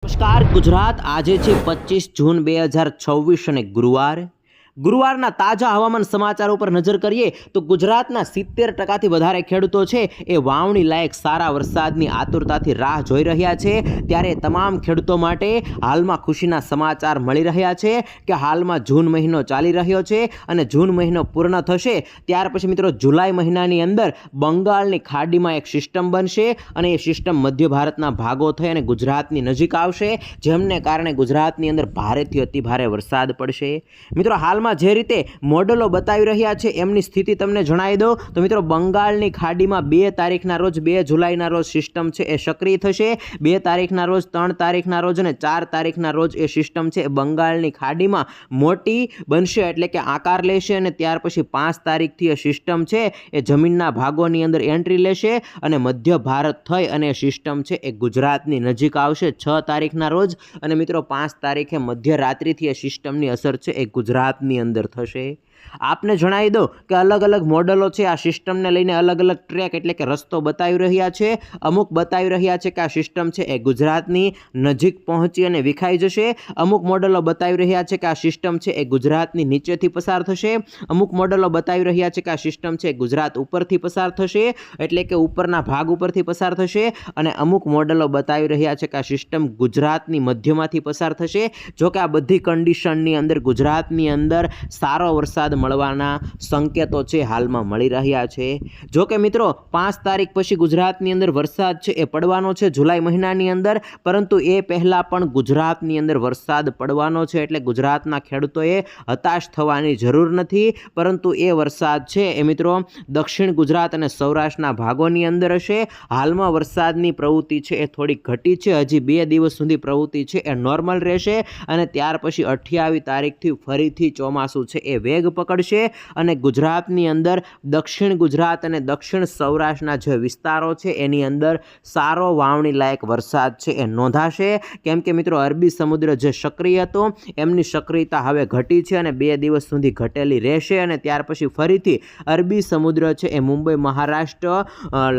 નમસ્કાર ગુજરાત આજે છે 25 જૂન 2026 અને ગુરુવારના તાજા હવામાન સમાચાર ઉપર નજર કરીએ તો ગુજરાતના 70%થી વધારે ખેડૂતો છે એ વાવણી લાયક સારા વરસાદની આતુરતાથી રાહ જોઈ રહ્યા છે। ત્યારે તમામ ખેડૂતો માટે હાલમાં ખુશીના સમાચાર મળી રહ્યા છે કે હાલમાં જૂન મહિનો ચાલી રહ્યો છે અને જૂન મહિનો પૂર્ણ થશે ત્યાર પછી મિત્રો જુલાઈ મહિનાની અંદર બંગાળની ખાડીમાં એક સિસ્ટમ બનશે અને એ સિસ્ટમ મધ્ય ભારતના ભાગો થઈ અને ગુજરાતની નજીક આવશે, જેમને કારણે ગુજરાતની અંદર ભારેથી અતિ ભારે વરસાદ પડશે। મિત્રો હાલમાં જે રીતે મોડેલો બતાવી રહ્યા છે એમની સ્થિતિ તમને જણાવી દઉં તો મિત્રો બંગાળની ખાડીમાં 2 તારીખના રોજ 2 જુલાઈના રોજ સિસ્ટમ છે એ સક્રિય થશે। 2 તારીખના રોજ 3 તારીખના રોજ અને 4 તારીખના રોજ એ સિસ્ટમ છે એ બંગાળની ખાડીમાં મોટી બનશે એટલે કે આકાર લેશે અને ત્યાર પછી 5 તારીખથી એ સિસ્ટમ છે એ જમીનના ભાગોની અંદર એન્ટ્રી લેશે અને મધ્ય ભારત થઈ અને સિસ્ટમ છે એ ગુજરાતની નજીક આવશે 6 તારીખના રોજ અને મિત્રો 5 તારીખે મધ્યરાત્રિથી એ સિસ્ટમની અસર છે એ ગુજરાતની અંદર થશે। આપને જણાવી દો કે અલગ અલગ મોડેલો છે આ સિસ્ટમને લઈને અલગ અલગ ટ્રેક એટલે કે રસ્તો બતાવી રહ્યા છે। અમુક બતાવી રહ્યા છે કે આ સિસ્ટમ છે એ ગુજરાતની નજીક પહોંચી અને વિખાઈ જશે। અમુક મોડેલો બતાવી રહ્યા છે કે આ સિસ્ટમ છે એ ગુજરાતની નીચેથી પસાર થશે। અમુક મોડેલો બતાવી રહ્યા છે કે આ સિસ્ટમ છે ગુજરાત ઉપરથી પસાર થશે એટલે કે ઉપરના ભાગ ઉપરથી પસાર થશે અને અમુક મોડેલો બતાવી રહ્યા છે કે આ સિસ્ટમ ગુજરાતની મધ્યમાંથી પસાર થશે। જો કે આ બધી કન્ડિશનની અંદર ગુજરાતની અંદર સારો વરસાદ મળવાના સંકેતો છે હાલમાં મળી રહ્યા છે। જો કે મિત્રો 5 તારીખ પછી ગુજરાતની અંદર વરસાદ છે એ પડવાનો છે જુલાઈ મહિનાની અંદર, પરંતુ એ પહેલા પણ ગુજરાતની અંદર વરસાદ પડવાનો છે એટલે ગુજરાતના ખેડૂતોએ હતાશ થવાની જરૂર નથી, પરંતુ એ વરસાદ છે એ મિત્રો દક્ષિણ ગુજરાત અને સૌરાષ્ટ્રના ભાગોની અંદર હશે। હાલમાં વરસાદની પ્રવૃત્તિ છે એ થોડી ઘટી છે, હજી 2 દિવસ સુધી પ્રવૃત્તિ છે એ નોર્મલ રહેશે અને ત્યાર પછી 28 તારીખથી ફરીથી ચોમાસું છે એ વેગ પકડશે અને ગુજરાતની અંદર દક્ષિણ ગુજરાત અને દક્ષિણ સૌરાષ્ટ્રના જે વિસ્તારો છે એની અંદર સારો વાવણી લાયક વરસાદ છે એ નોંધાશે। કેમ કે મિત્રો અરબી સમુદ્ર જે સક્રિય હતો એમની સક્રિયતા હવે ઘટી છે અને 2 દિવસ સુધી ઘટેલી રહેશે અને ત્યાર પછી ફરીથી અરબી સમુદ્ર છે એ મુંબઈ મહારાષ્ટ્ર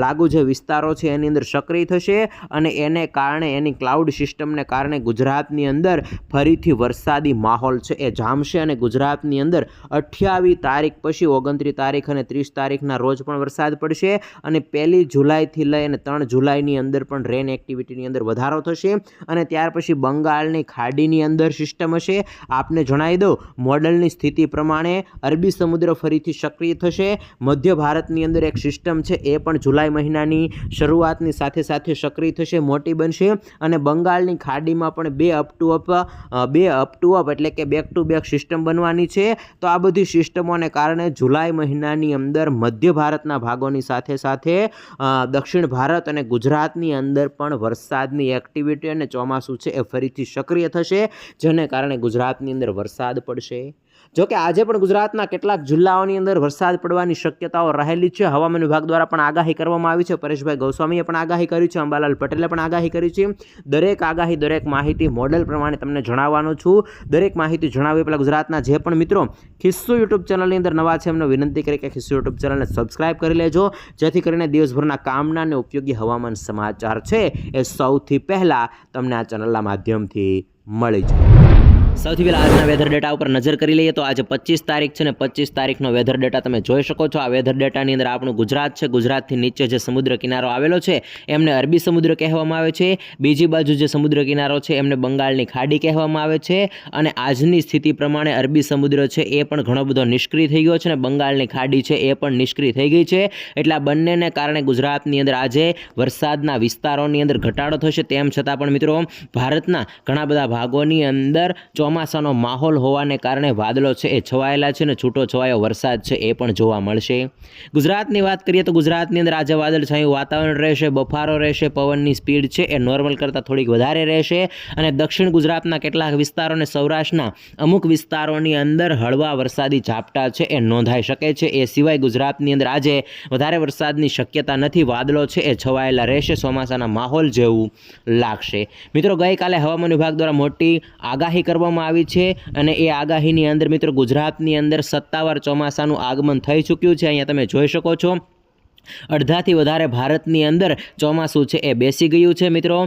લાગુ જે વિસ્તારો છે એની અંદર સક્રિય થશે અને એને કારણે એની ક્લાઉડ સિસ્ટમને કારણે ગુજરાતની અંદર ફરીથી વરસાદી માહોલ છે એ જામશે અને ગુજરાતની અંદર 28 તારીખ પછી 29 તારીખ અને 30 તારીખના રોજ પણ વરસાદ પડશે અને 1 જુલાઈથી લઈ અને 3 જુલાઈની અંદર પણ રેન એક્ટિવિટીની અંદર વધારો થશે અને ત્યાર પછી બંગાળની ખાડીની અંદર સિસ્ટમ હશે। આપને જણાવી દઉં મોડલની સ્થિતિ પ્રમાણે અરબી સમુદ્ર ફરીથી સક્રિય થશે, મધ્ય ભારતની અંદર એક સિસ્ટમ છે એ પણ જુલાઈ મહિનાની શરૂઆતની સાથે સાથે સક્રિય થશે, મોટી બનશે અને બંગાળની ખાડીમાં પણ 2 અપ ટુ અપ એટલે કે બેક ટુ બેક સિસ્ટમ બનવાની છે। તો આ બધી સિસ્ટમોને કારણે જુલાઈ મહિનાની અંદર મધ્ય ભારતના ભાગોની સાથે સાથે દક્ષિણ ભારત અને ગુજરાતની અંદર પણ વરસાદની એક્ટિવિટી અને ચોમાસું છે એ ફરીથી સક્રિય થશે, જેને કારણે ગુજરાતની અંદર વરસાદ પડશે। જો કે આજે પણ ગુજરાતના કેટલાક જિલ્લાઓની અંદર વરસાદ પડવાની શક્યતાઓ રહેલી છે। હવામાન વિભાગ દ્વારા પણ આગાહી કરવામાં આવી છે, પરેશભાઈ ગોસ્વામીએ પણ આગાહી કરી છે, અંબાલાલ પટેલે પણ આગાહી કરી છે। દરેક આગાહી દરેક માહિતી મોડેલ પ્રમાણે તમને જણાવવાનો છું। દરેક માહિતી જણાવી પહેલાં ગુજરાતના જે પણ મિત્રો ખિસ્સુ યુટ્યુબ ચેનલની અંદર નવા છે એમને વિનંતી કરી કે ખિસ્સુ યુટ્યુબ ચેનલને સબસ્ક્રાઇબ કરી લેજો, જેથી કરીને દિવસભરના કામના અને ઉપયોગી હવામાન સમાચાર છે એ સૌથી પહેલાં તમને આ ચેનલના માધ્યમથી મળી જાય। સૌથી પહેલાં આજના વેધર ડેટા ઉપર નજર કરી લઈએ તો આજે 25 તારીખ છે ને 25 તારીખનો વેધર ડેટા તમે જોઈ શકો છો। આ વેધર ડેટાની અંદર આપણું ગુજરાત છે, ગુજરાતથી નીચે જે સમુદ્ર કિનારો આવેલો છે એમને અરબી સમુદ્ર કહેવામાં આવે છે, બીજી બાજુ જે સમુદ્ર કિનારો છે એમને બંગાળની ખાડી કહેવામાં આવે છે અને આજની સ્થિતિ પ્રમાણે અરબી સમુદ્ર છે એ પણ ઘણો બધો નિષ્ક્રિય થઈ ગયો છે અને બંગાળની ખાડી છે એ પણ નિષ્ક્રિય થઈ ગઈ છે, એટલે આ બંનેને કારણે ગુજરાતની અંદર આજે વરસાદના વિસ્તારોની અંદર ઘટાડો થશે। તેમ છતાં પણ મિત્રો ભારતના ઘણા બધા ભાગોની અંદર ચોમાસાનો માહોલ હોવાને કારણે વાદળો છે એ છવાયેલા છે અને છૂટો છવાયો વરસાદ છે એ પણ જોવા મળશે। ગુજરાતની વાત કરીએ તો ગુજરાતની અંદર આજે વાદળછાયું વાતાવરણ રહેશે, બફારો રહેશે, પવનની સ્પીડ છે એ નોર્મલ કરતાં થોડીક વધારે રહેશે અને દક્ષિણ ગુજરાતના કેટલાક વિસ્તારો અને સૌરાષ્ટ્રના અમુક વિસ્તારોની અંદર હળવા વરસાદી ઝાપટા છે એ નોંધાઈ શકે છે। એ સિવાય ગુજરાતની અંદર આજે વધારે વરસાદની શક્યતા નથી, વાદળો છે એ છવાયેલા રહેશે, ચોમાસાના માહોલ જેવું લાગશે। મિત્રો ગઈકાલે હવામાન વિભાગ દ્વારા મોટી આગાહી કરવામાં આવી છે અને એ આગાહીની અંદર મિત્રો ગુજરાતની અંદર સત્તાવાર ચોમાસાનું આગમન થઈ ચૂક્યું છે। અહીંયા તમે જોઈ શકો છો અડધાથી વધારે ભારતની અંદર ચોમાસું છે એ બેસી ગયું છે મિત્રો.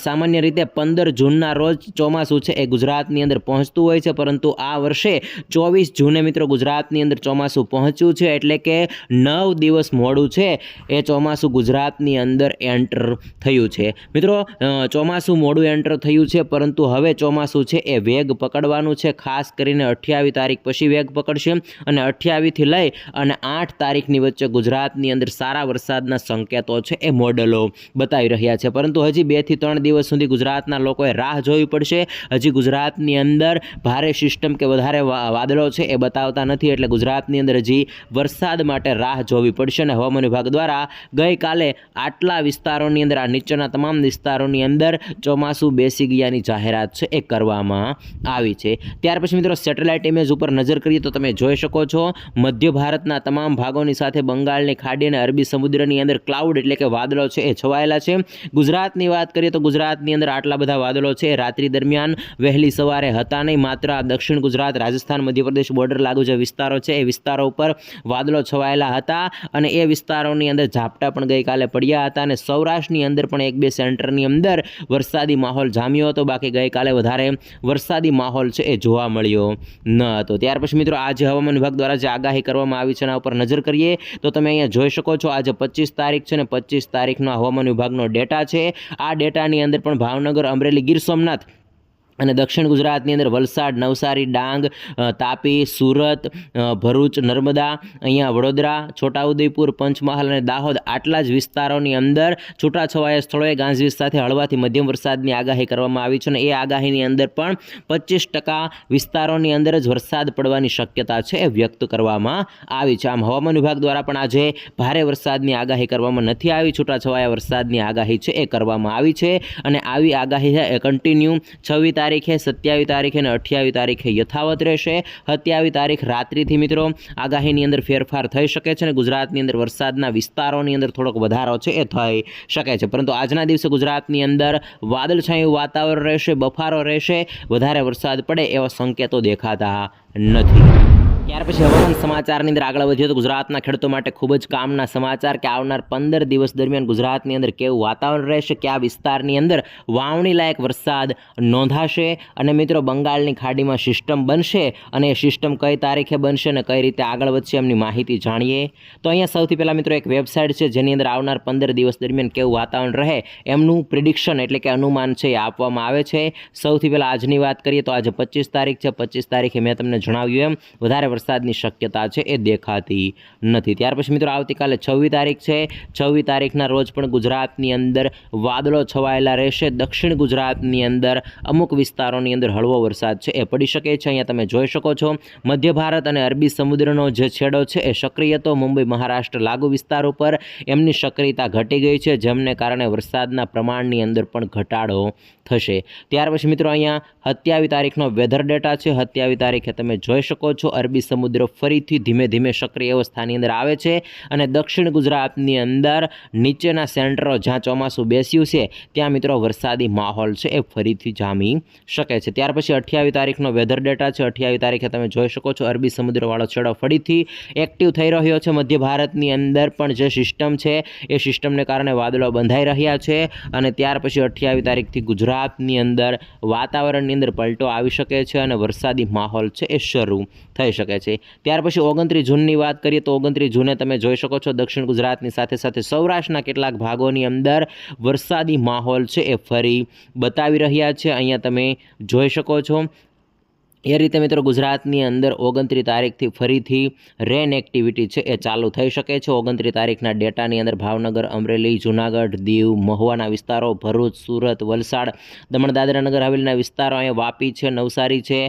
સામાન્ય રીતે 15 જૂનના રોજ ચોમાસું છે એ ગુજરાતની અંદર પહોંચતું હોય છે, પરંતુ આ વર્ષે 24 જૂને મિત્રો ગુજરાતની અંદર ચોમાસું પહોંચ્યું છે, એટલે કે 9 દિવસ મોડું છે એ ચોમાસું ગુજરાતની અંદર એન્ટર થયું છે મિત્રો. ચોમાસું મોડું એન્ટર થયું છે, પરંતુ હવે ચોમાસું છે એ વેગ પકડવાનું છે. ખાસ કરીને 28 તારીખ પછી વેગ પકડશે અને 28થી લઈ અને 8 તારીખની વચ્ચે ગુજરાતની અંદર સારા વરસાદના સંકેતો છે એ મોડલો બતાવી રહ્યા છે. પરંતુ હજી 2 થી 3 દિવસ સુધી ગુજરાતના લોકોએ રાહ જોવી પડશે. હજી ગુજરાતની અંદર ભારે સિસ્ટમ કે વધારે વાદળો છે એ બતાવતા નથી, એટલે ગુજરાતની અંદર હજી વરસાદ માટે રાહ જોવી પડશે. અને હવામાન વિભાગ દ્વારા ગઈકાલે આટલા વિસ્તારોની અંદર, આ નીચેના તમામ વિસ્તારોની અંદર ચોમાસું બેસી ગયાની જાહેરાત છે એ કરવામાં આવી છે. ત્યાર પછી મિત્રો સેટેલાઇટ ઇમેજ ઉપર નજર કરીએ તો તમે જોઈ શકો છો મધ્ય ભારતના તમામ ભાગોની સાથે બંગાળની ખાડી અને અરબી સમુદ્રની અંદર ક્લાઉડ એટલે કે વાદળો છે એ છવાયેલા છે. ગુજરાતની વાત કરીએ તો ગુજરાતની અંદર આટલા બધા વાદળો છે એ રાત્રિ દરમિયાન વહેલી સવારે હતા નહીં. માત્ર આ દક્ષિણ ગુજરાત, રાજસ્થાન, મધ્યપ્રદેશ બોર્ડર લાગુ જે વિસ્તારો છે એ વિસ્તારો ઉપર વાદળો છવાયેલા હતા અને એ વિસ્તારોની અંદર ઝાપટા પણ ગઈકાલે પડ્યા હતા. અને સૌરાષ્ટ્રની અંદર પણ 1-2 સેન્ટરની અંદર વરસાદી માહોલ જામ્યો હતો. બાકી ગઈકાલે વધારે વરસાદી માહોલ છે એ જોવા મળ્યો ન હતો. ત્યાર પછી મિત્રો આજે હવામાન વિભાગ દ્વારા જે આગાહી કરવામાં આવી છે એના ઉપર નજર કરીએ તો તમે અહીંયા જોઈ શકો છો આજે 25 તારીખ છે ને 25 તારીખનો હવામાન વિભાગનો ડેટા છે. આ ડેટાની અંદર પણ ભાવનગર, અમરેલી, ગીર સોમનાથ અને દક્ષિણ ગુજરાતની અંદર વલસાડ, નવસારી, ડાંગ, તાપી, સુરત, ભરૂચ, નર્મદા, અહીંયા વડોદરા, છોટાઉદેપુર, પંચમહાલ અને દાહોદ આટલા જ વિસ્તારોની અંદર છૂટાછવાયા સ્થળોએ ગાજવીજ સાથે હળવાથી મધ્યમ વરસાદની આગાહી કરવામાં આવી છે. અને એ આગાહીની અંદર પણ 25% વિસ્તારોની અંદર જ વરસાદ પડવાની શક્યતા છે એ વ્યક્ત કરવામાં આવી છે. આમ હવામાન વિભાગ દ્વારા પણ આજે ભારે વરસાદની આગાહી કરવામાં નથી આવી, છૂટાછવાયા વરસાદની આગાહી છે એ કરવામાં આવી છે. અને આવી આગાહી છે એ કન્ટિન્યુ 26 તારીખે, 27 તારીખે અને 28 તારીખે યથાવત રહેશે. 27 તારીખ રાત્રિથી મિત્રો આગાહીની અંદર ફેરફાર થઈ શકે છે અને ગુજરાતની અંદર વરસાદના વિસ્તારોની અંદર થોડોક વધારો છે એ થઈ શકે છે. પરંતુ આજના દિવસે ગુજરાતની અંદર વાદળછાયું વાતાવરણ રહેશે, બફારો રહેશે, વધારે વરસાદ પડે એવા સંકેતો દેખાતા નથી. ત્યાર પછી હવામાન સમાચારની અંદર આગળ વધીએ તો ગુજરાતના ખેડૂતો માટે ખૂબ જ કામના સમાચાર કે આવનાર 15 દિવસ દરમિયાન ગુજરાતની અંદર કેવું વાતાવરણ રહેશે, કયા વિસ્તારની અંદર વાવણી લાયક વરસાદ નોંધાશે અને મિત્રો બંગાળની ખાડીમાં સિસ્ટમ બનશે અને એ સિસ્ટમ કઈ તારીખે બનશે અને કઈ રીતે આગળ વધશે એમની માહિતી જાણીએ. તો અહીંયા સૌથી પહેલાં મિત્રો એક વેબસાઇટ છે જેની અંદર આવનાર 15 દિવસ દરમિયાન કેવું વાતાવરણ રહે એમનું પ્રિડિક્શન એટલે કે અનુમાન છે એ આપવામાં આવે છે. સૌથી પહેલાં આજની વાત કરીએ તો આજે 25 તારીખ છે. 25 તારીખે મેં તમને જણાવ્યું એમ વધારે વરસાદની શક્યતા છે એ દેખાતી નથી. ત્યાર પછી મિત્રો આવતીકાલે 26 તારીખ છે. 26 તારીખના રોજ પણ ગુજરાતની અંદર વાદળો છવાયેલા રહેશે. દક્ષિણ ગુજરાતની અંદર અમુક વિસ્તારોની અંદર હળવો વરસાદ છે એ પડી શકે છે. અહીંયા તમે જોઈ શકો છો મધ્ય ભારત અને અરબી સમુદ્રનો જે છેડો છે એ સક્રિય હતો. મુંબઈ, મહારાષ્ટ્ર લાગુ વિસ્તાર ઉપર એમની સક્રિયતા ઘટી ગઈ છે, જેમને કારણે વરસાદના પ્રમાણની અંદર પણ ઘટાડો થશે. ત્યાર પછી મિત્રો અહીંયા 27 તારીખનો વેધર ડેટા છે. 27 તારીખે તમે જોઈ શકો છો અરબી સમુદ્ર ફરીથી ધીમે ધીમે સક્રિય અવસ્થાની અંદર આવે છે અને દક્ષિણ ગુજરાતની અંદર નીચેના સેન્ટરો જ્યાં ચોમાસું બેસ્યું છે ત્યાં મિત્રો વરસાદી માહોલ છે એ ફરીથી જામી શકે છે. ત્યાર પછી 28 તારીખનો વેધર ડેટા છે. 28 તારીખે તમે જોઈ શકો છો અરબી સમુદ્રવાળો છેડો ફરીથી એક્ટિવ થઈ રહ્યો છે. મધ્ય ભારતની અંદર પણ જે સિસ્ટમ છે એ સિસ્ટમને કારણે વાદળો બંધાઈ રહ્યા છે અને ત્યાર પછી 28 તારીખથી ગુજરાતની અંદર વાતાવરણની અંદર પલટો આવી શકે છે અને વરસાદી માહોલ છે એ શરૂ થઈ શકે છે. ત્યાર પછી 29 જૂનની વાત કરીએ તો 29 જૂને તમે જોઈ શકો છો દક્ષિણ ગુજરાતની સાથે સાથે સૌરાષ્ટ્રના કેટલાક ભાગોની અંદર વરસાદી માહોલ છે એ ફરી બતાવી રહ્યા છે. અહીંયા તમે જોઈ શકો છો એ રીતે મિત્રો ગુજરાતની અંદર 29 તારીખથી ફરીથી રેન એક્ટિવિટી છે એ ચાલુ થઈ શકે છે. 29 તારીખના ડેટાની અંદર ભાવનગર, અમરેલી, જૂનાગઢ, દીવ, મહુવાના વિસ્તારો, ભરૂચ, સુરત, વલસાડ, દમણ, દાદરા, નગર હવેલીના વિસ્તારો, અહીંયા વાપી છે, નવસારી છે,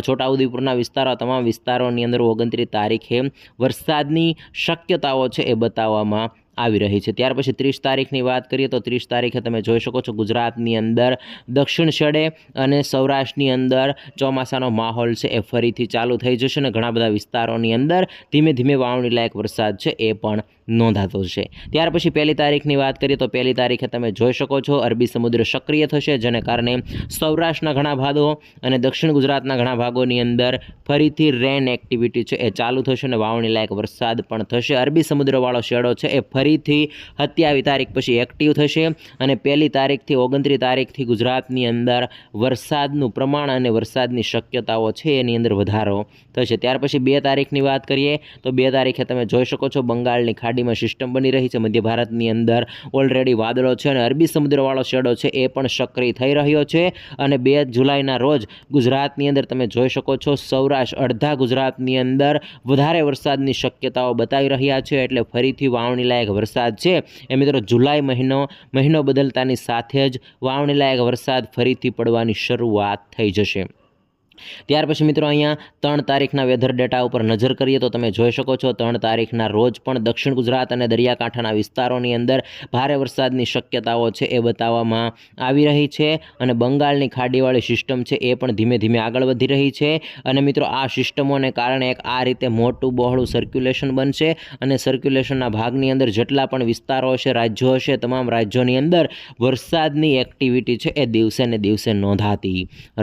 છોટાઉદેપુરના વિસ્તારો, તમામ વિસ્તારોની અંદર 29 તારીખે વરસાદની શક્યતાઓ છે એ બતાવવામાં આવી રહી છે. ત્યાર પછી 30 તારીખની વાત કરીએ તો 30 તારીખે તમે જોઈ શકો છો ગુજરાતની અંદર દક્ષિણ છેડે અને સૌરાષ્ટ્રની અંદર ચોમાસાનો માહોલ છે એ ફરીથી ચાલુ થઈ જશે અને ઘણા બધા વિસ્તારોની અંદર ધીમે ધીમે વાવણી લાયક વરસાદ છે એ પણ નોંધાતો છે. ત્યાર પછી 1 તારીખની વાત કરીએ તો 1 તારીખે તમે જોઈ શકો છો અરબી સમુદ્ર સક્રિય થશે, જેને કારણે સૌરાષ્ટ્રના ઘણા ભાગો અને દક્ષિણ ગુજરાતના ઘણા ભાગોની અંદર ફરીથી રેન એક્ટિવિટી છે એ ચાલુ થશે અને વાવણી લાયક વરસાદ પણ થશે. અરબી સમુદ્રવાળો છેડો છે એ ફરીથી 27 તારીખ પછી એક્ટિવ થશે અને 1 તારીખથી 29 તારીખથી ગુજરાતની અંદર વરસાદનું પ્રમાણ અને વરસાદની શક્યતાઓ છે એની અંદર વધારો થશે. ત્યાર પછી 2 તારીખની વાત કરીએ તો 2 તારીખે તમે જોઈ શકો છો બંગાળની ખાડીમાં સિસ્ટમ બની રહી છે. મધ્ય ભારતની અંદર ઓલરેડી વાદળો છે અને અરબી સમુદ્રવાળો શેડો છે એ પણ સક્રિય થઈ રહ્યો છે અને 2 જુલાઈના રોજ ગુજરાતની અંદર તમે જોઈ શકો છો સૌરાષ્ટ્ર અડધા ગુજરાતની અંદર વધારે વરસાદની શક્યતાઓ બતાવી રહ્યા છે. એટલે ફરીથી વાવણી લાયક વરસાદ છે એ મિત્રો જુલાઈ મહિનો બદલતાની સાથે જ વાવણી લાયક વરસાદ ફરીથી પડવાની શરૂઆત થઈ જશે. ત્યાર પછી મિત્રો અહીંયા 3 તારીખના વેધર ડેટા ઉપર નજર કરીએ તો તમે જોઈ શકો છો 3 તારીખના રોજ પણ દક્ષિણ ગુજરાત અને દરિયાકાંઠાના વિસ્તારોની અંદર ભારે વરસાદની શક્યતાઓ છે એ બતાવવામાં આવી રહી છે અને બંગાળની ખાડીવાળી સિસ્ટમ છે એ પણ ધીમે ધીમે આગળ વધી રહી છે અને મિત્રો આ સિસ્ટમોને કારણે એક આ રીતે મોટું બહોળું સર્ક્યુલેશન બનશે અને સર્ક્યુલેશનના ભાગની અંદર જેટલા પણ વિસ્તારો હશે, રાજ્યો હશે, તમામ રાજ્યોની અંદર વરસાદની એક્ટિવિટી છે એ દિવસે ને દિવસે નોંધાતી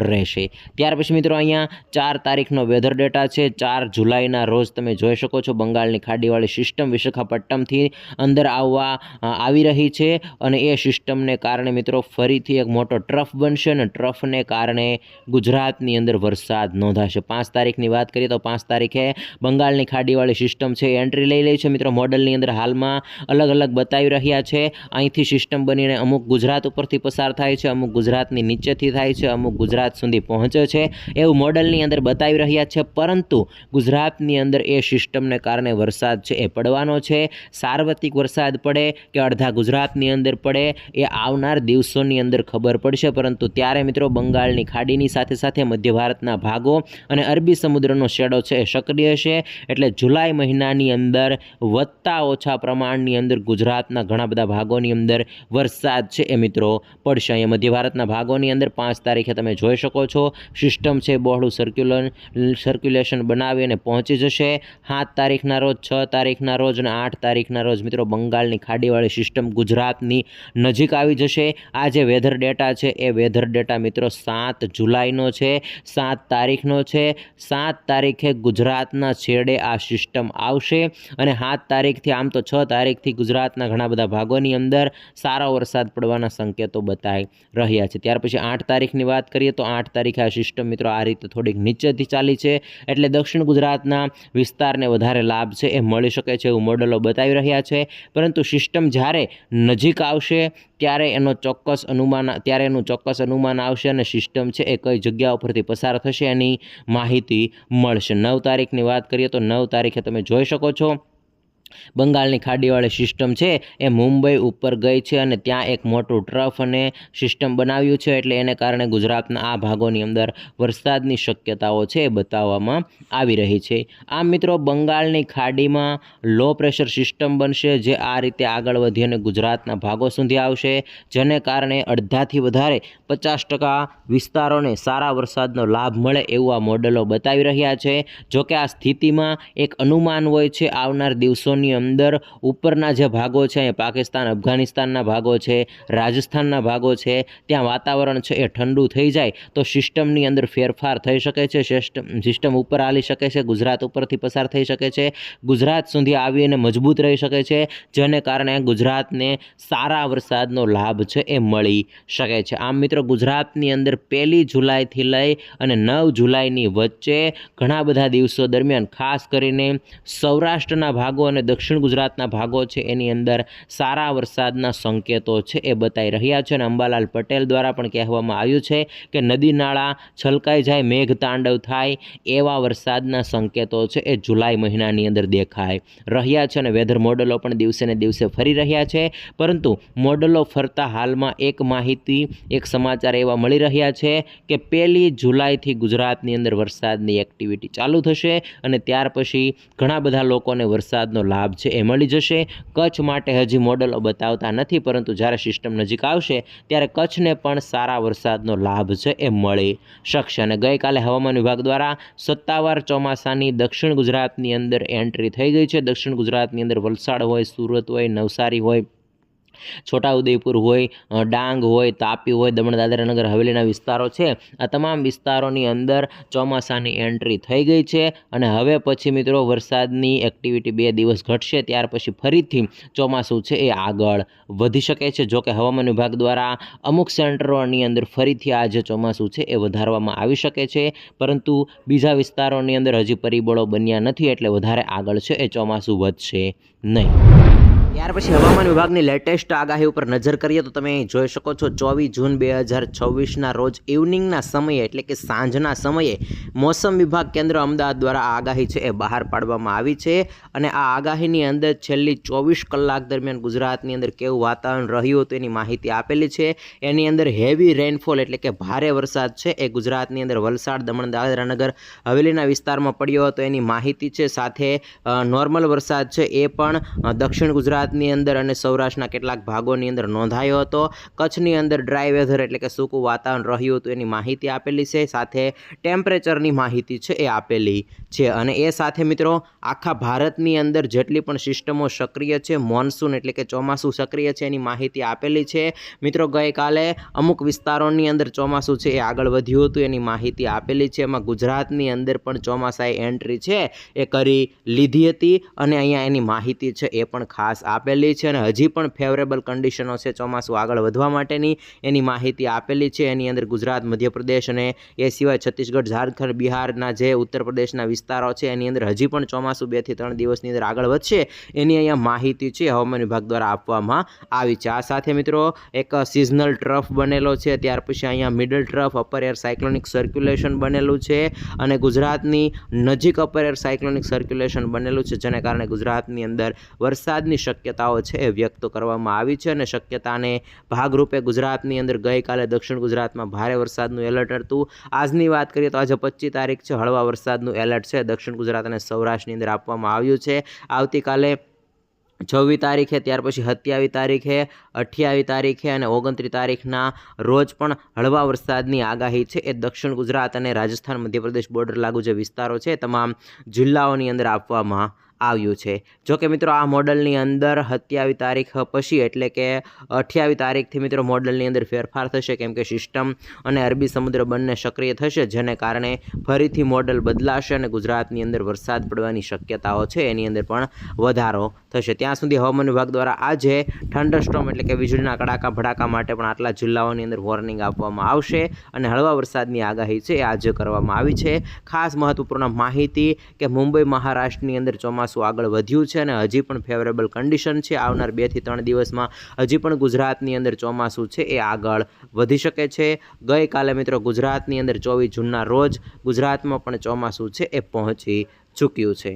રહેશે. ત્યાર પછી મિત્રો અહીંયા 4 તારીખનો વેધર ડેટા છે. 4 જુલાઈના રોજ તમે જોઈ શકો છો બંગાળની ખાડીવાળી સિસ્ટમ વિશાખાપટ્ટનમથી અંદર આવી રહી છે અને એ સિસ્ટમને કારણે મિત્રો ફરીથી એક મોટો ટ્રફ બનશે અને ટ્રફને કારણે ગુજરાતની અંદર વરસાદ નોંધાશે. 5 તારીખની વાત કરીએ તો 5 તારીખે બંગાળની ખાડીવાળી સિસ્ટમ છે એન્ટ્રી લઈ લે છે. મિત્રો મોડલની અંદર હાલમાં અલગ અલગ બતાવી રહ્યા છે. અહીંથી સિસ્ટમ બનીને અમુક ગુજરાત ઉપરથી પસાર થાય છે, અમુક ગુજરાતની નીચેથી થાય છે, અમુક ગુજરાત સુધી પહોંચે છે એવું મોડલની અંદર બતાવી રહ્યા છે. પરંતુ ગુજરાતની અંદર એ સિસ્ટમને કારણે વરસાદ છે એ પડવાનો છે. સાર્વત્રિક વરસાદ પડે કે અડધા ગુજરાતની અંદર પડે એ આવનાર દિવસોની અંદર ખબર પડશે. પરંતુ ત્યારે મિત્રો બંગાળની ખાડીની સાથે સાથે મધ્ય ભારતના ભાગો અને અરબી સમુદ્રનો શેડો છે એ સક્રિય છે. એટલે જુલાઈ મહિનાની અંદર વધતા ઓછા પ્રમાણની અંદર ગુજરાતના ઘણા બધા ભાગોની અંદર વરસાદ છે એ મિત્રો પડશે. અહીંયા મધ્ય ભારતના ભાગોની અંદર 5 તારીખે તમે જોઈ શકો છો સિસ્ટમ છે બહોળું સર્ક્યુલેશન બનાવી અને પહોંચી જશે. 7 તારીખના રોજ, 6 તારીખના રોજ અને 8 તારીખના રોજ મિત્રો બંગાળની ખાડીવાળી સિસ્ટમ ગુજરાતની નજીક આવી જશે. આ જે વેધર ડેટા છે એ વેધર ડેટા મિત્રો 7 જુલાઈનો છે, 7 તારીખનો છે. 7 તારીખે ગુજરાતના છેડે આ સિસ્ટમ આવશે અને 7 તારીખથી આમ તો 6 તારીખથી ગુજરાતના ઘણા બધા ભાગોની અંદર સારો વરસાદ પડવાના સંકેતો બતાવી રહ્યા છે. ત્યાર પછી 8 તારીખની વાત કરીએ તો 8 તારીખે આ સિસ્ટમ મિત્રો આ રીતે થોડીક નીચેથી ચાલી છે એટલે દક્ષિણ ગુજરાતના વિસ્તારને વધારે લાભ છે એ મળી શકે છે એવું મોડલો બતાવી રહ્યા છે. પરંતુ સિસ્ટમ જ્યારે નજીક આવશે ત્યારે એનું ચોક્કસ અનુમાન આવશે અને સિસ્ટમ છે એ કઈ જગ્યા ઉપરથી પસાર થશે એની માહિતી મળશે. 9 તારીખની વાત કરીએ તો 9 તારીખે તમે જોઈ શકો છો બંગાળની ખાડીવાળી સિસ્ટમ છે એ મુંબઈ ઉપર ગઈ છે અને ત્યાં એક મોટું ટ્રફ અને સિસ્ટમ બનાવ્યું છે. એટલે એને કારણે ગુજરાતના આ ભાગોની અંદર વરસાદની શક્યતાઓ છે એ બતાવવામાં આવી રહી છે. આમ મિત્રો બંગાળની ખાડીમાં લો પ્રેશર સિસ્ટમ બનશે જે આ રીતે આગળ વધી અને ગુજરાતના ભાગો સુધી આવશે, જેને કારણે અડધાથી વધારે 50% વિસ્તારોને સારા વરસાદનો લાભ મળે એવું આ મોડલો બતાવી રહ્યા છે. જોકે આ સ્થિતિમાં એક અનુમાન હોય છે આવનાર દિવસોની અંદર ઉપરના જે ભાગો છે પાકિસ્તાન, અફઘાનિસ્તાનના ભાગો છે, રાજસ્થાનના ભાગો છે, ત્યાં વાતાવરણ છે એ ઠંડુ થઈ જાય તો સિસ્ટમની અંદર ફેરફાર થઈ શકે છે. સિસ્ટમ ઉપર હાલી શકે છે, ગુજરાત ઉપરથી પસાર થઈ શકે છે, ગુજરાત સુધી આવીને મજબૂત રહી શકે છે, જેને કારણે ગુજરાતને સારા વરસાદનો લાભ છે એ મળી શકે છે. આમ મિત્રો ગુજરાતની અંદર 1 જુલાઈથી લઈ અને 9 જુલાઈની વચ્ચે ઘણા બધા દિવસો દરમિયાન ખાસ કરીને સૌરાષ્ટ્રના ભાગો અને દક્ષિણ ગુજરાતના ભાગો છે એની અંદર સારા વરસાદના સંકેતો છે એ બતાવી રહ્યા છે અને અંબાલાલ પટેલ દ્વારા પણ કહેવામાં આવ્યું છે કે નદી નાળા છલકાઈ જાય, મેઘ તાંડવ થાય એવા વરસાદના સંકેતો છે એ જુલાઈ મહિનાની અંદર દેખાઈ રહ્યા છે અને વેધર મોડલો પણ દિવસે ને દિવસે ફરી રહ્યા છે. પરંતુ મોડલો ફરતા હાલમાં એક માહિતી, એક સમાચાર એવા મળી રહ્યા છે કે 1 જુલાઈથી ગુજરાતની અંદર વરસાદની એક્ટિવિટી ચાલુ થશે અને ત્યાર પછી ઘણા બધા લોકોને વરસાદનો લાભ છે એ મળી જશે. કચ્છ માટે હજી મોડલો બતાવતા નથી, પરંતુ જ્યારે સિસ્ટમ નજીક આવશે ત્યારે કચ્છને પણ સારા વરસાદનો લાભ છે એ મળી શકશે. અને ગઈકાલે હવામાન વિભાગ દ્વારા સત્તાવાર ચોમાસાની દક્ષિણ ગુજરાતની અંદર એન્ટ્રી થઈ ગઈ છે. દક્ષિણ ગુજરાતની અંદર વલસાડ હોય, સુરત હોય, નવસારી હોય, છોટાઉદેપુર હોય, ડાંગ હોય, તાપી હોય, દમણ દાદરા નગર હવેલીના વિસ્તારો છે, આ તમામ વિસ્તારોની અંદર ચોમાસાની એન્ટ્રી થઈ ગઈ છે અને હવે પછી મિત્રો વરસાદની એક્ટિવિટી 2 દિવસ ઘટશે, ત્યાર પછી ફરીથી ચોમાસું છે એ આગળ વધી શકે છે. જો કે હવામાન વિભાગ દ્વારા અમુક સેન્ટરોની અંદર ફરીથી આ જે ચોમાસું છે એ વધારવામાં આવી શકે છે, પરંતુ બીજા વિસ્તારોની અંદર હજી પરિબળો બન્યા નથી, એટલે વધારે આગળ છે એ ચોમાસું વધશે નહીં. ત્યાર પછી હવામાન વિભાગની લેટેસ્ટ આગાહી ઉપર નજર કરીએ તો તમે જોઈ શકો છો 24 જૂન 2026ના રોજ ઇવનિંગના સમયે એટલે કે સાંજના સમયે મોસમ વિભાગ કેન્દ્ર અમદાવાદ દ્વારા આ આગાહી છે એ બહાર પાડવામાં આવી છે અને આ આગાહીની અંદર છેલ્લી 24 કલાક દરમિયાન ગુજરાતની અંદર કેવું વાતાવરણ રહ્યું હતું એની માહિતી આપેલી છે. એની અંદર હેવી રેનફોલ એટલે કે ભારે વરસાદ છે એ ગુજરાતની અંદર વલસાડ, દમણ, દાદરા નગર હવેલીના વિસ્તારમાં પડ્યો હતો એની માહિતી છે. સાથે નોર્મલ વરસાદ છે એ પણ દક્ષિણ ગુજરાતની અંદર અને સૌરાષ્ટ્રના કેટલાક ભાગોની અંદર નોંધાયો હતો. કચ્છની અંદર ડ્રાય વેધર એટલે કે સૂકું વાતાવરણ રહ્યું હતું એની માહિતી આપેલી છે. સાથે ટેમ્પરેચરની માહિતી છે એ આપેલી છે અને એ સાથે મિત્રો આખા ભારતની અંદર જેટલી પણ સિસ્ટમો સક્રિય છે, મોન્સૂન એટલે કે ચોમાસું સક્રિય છે એની માહિતી આપેલી છે. મિત્રો ગઈકાલે અમુક વિસ્તારોની અંદર ચોમાસું છે એ આગળ વધ્યું હતું એની માહિતી આપેલી છે. એમાં ગુજરાતની અંદર પણ ચોમાસાએ એન્ટ્રી છે એ કરી લીધી હતી અને અહીંયા એની માહિતી છે એ પણ ખાસ આપેલી છે અને હજી પણ ફેવરેબલ કન્ડિશનો છે ચોમાસું આગળ વધવા માટેની એની માહિતી આપેલી છે. એની અંદર ગુજરાત, મધ્યપ્રદેશ અને એ સિવાય છત્તીસગઢ, ઝારખંડ, બિહારના જે ઉત્તર પ્રદેશના વિસ્તારો છે એની અંદર હજી પણ ચોમાસું 2 થી 3 દિવસની અંદર આગળ વધશે એની અહીંયા માહિતી છે હવામાન વિભાગ દ્વારા આપવામાં આવી છે. આ સાથે મિત્રો એક સિઝનલ ટ્રફ બનેલો છે, ત્યાર પછી અહીંયા middle trough, upper air cyclonic circulation બનેલું છે અને ગુજરાતની નજીક અપર એર સાયક્લોનિક સર્ક્યુલેશન બનેલું છે, જેને કારણે ગુજરાતની અંદર વરસાદની શક્યતાઓ છે એ વ્યક્ત કરવામાં આવી છે અને શક્યતાને ભાગરૂપે ગુજરાતની અંદર ગઈકાલે દક્ષિણ ગુજરાતમાં ભારે વરસાદનું એલર્ટ હતું. આજની વાત કરીએ તો આજે 25 તારીખ છે, હળવા વરસાદનું એલર્ટ છે દક્ષિણ ગુજરાત અને સૌરાષ્ટ્રની અંદર આપવામાં આવ્યું છે. આવતીકાલે 26 તારીખે, ત્યાર પછી 27 તારીખે, 28 તારીખે અને 29 તારીખના રોજ પણ હળવા વરસાદની આગાહી છે એ દક્ષિણ ગુજરાત અને રાજસ્થાન, મધ્યપ્રદેશ બોર્ડર લાગુ જે વિસ્તારો છે તમામ જિલ્લાઓની અંદર આપવામાં આવ્યું છે. જો કે મિત્રો આ મોડલની અંદર 27 તારીખ પછી એટલે કે 28 તારીખથી મિત્રો મોડલની અંદર ફેરફાર થશે, કેમ કે સિસ્ટમ અને અરબી સમુદ્ર બંને સક્રિય થશે, જેને કારણે ફરીથી મોડલ બદલાશે અને ગુજરાતની અંદર વરસાદ પડવાની શક્યતાઓ છે એની અંદર પણ વધારો થશે. ત્યાં સુધી હવામાન વિભાગ દ્વારા આજે થંડરસ્ટોર્મ એટલે કે વીજળીના કડાકા ભડાકા માટે પણ આટલા જિલ્લાઓની અંદર વોર્નિંગ આપવામાં આવશે અને હળવા વરસાદની આગાહી છે એ આજે કરવામાં આવી છે. ખાસ મહત્વપૂર્ણ માહિતી કે મુંબઈ, મહારાષ્ટ્રની અંદર ચોમાસું આગળ વધ્યું છે અને હજી પણ ફેવરેબલ કન્ડિશન છે. આવનાર 2 થી 3 દિવસમાં હજી પણ ગુજરાતની અંદર ચોમાસું છે એ આગળ વધી શકે છે. ગઈકાલે મિત્રો ગુજરાતની અંદર 24 જૂનના રોજ ગુજરાતમાં પણ ચોમાસું છે એ પહોંચી ચૂક્યું છે.